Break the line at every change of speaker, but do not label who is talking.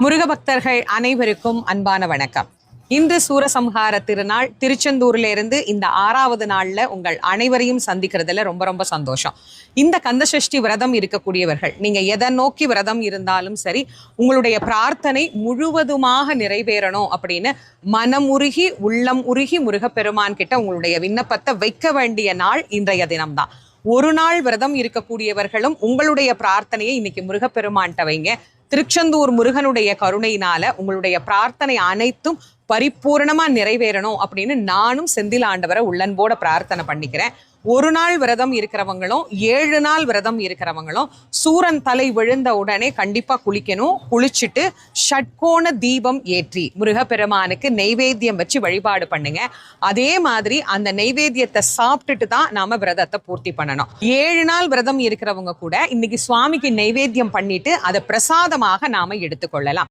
முருக பக்தர்கள் அனைவருக்கும் அன்பான வணக்கம். இன்று சூரசம்ஹார திருநாள். திருச்செந்தூர்ல இருந்து இந்த 6வது நாள்ல உங்கள் அனைவரையும் சந்திக்கிறதுல ரொம்ப ரொம்ப சந்தோஷம். இந்த கந்தசஷ்டி விரதம் இருக்கக்கூடியவர்கள், நீங்க எதை நோக்கி விரதம் இருந்தாலும் சரி, உங்களுடைய பிரார்த்தனை முழுவதுமாக நிறைவேறணும் அப்படின்னு மனமுருகி உள்ளம் உருகி முருகப்பெருமான் கிட்ட உங்களுடைய விண்ணப்பத்தை வைக்க வேண்டிய நாள் இன்றைய தினம்தான். ஒரு நாள் விரதம் இருக்கக்கூடியவர்களும் உங்களுடைய பிரார்த்தனையை இன்னைக்கு முருகப்பெருமான்கிட்ட வைங்க. திருச்செந்தூர் முருகனுடைய கருணையினால உங்களுடைய பிரார்த்தனை அனைத்தும் பரிபூர்ணமா நிறைவேறணும் அப்படின்னு நானும் செந்தில் ஆண்டவரை உள்ளன்போட பிரார்த்தனை பண்ணிக்கிறேன். ஒரு நாள் விரதம் இருக்கிறவங்களும் 7 நாள் விரதம் இருக்கிறவங்களும் சூரன் தலை விழுந்த உடனே கண்டிப்பா குளிக்கணும். குளிச்சுட்டு ஷட்கோண தீபம் ஏற்றி முருகப்பெருமானுக்கு நெய்வேத்தியம் வச்சு வழிபாடு பண்ணுங்க. அதே மாதிரி அந்த நெய்வேத்தியத்தை சாப்பிட்டுட்டு தான் நாம விரதத்தை பூர்த்தி பண்ணணும். 7 நாள் விரதம் இருக்கிறவங்க கூட இன்னைக்கு சுவாமிக்கு நெய்வேத்தியம் பண்ணிட்டு அதை பிரசாதமாக நாம எடுத்துக்கொள்ளலாம்.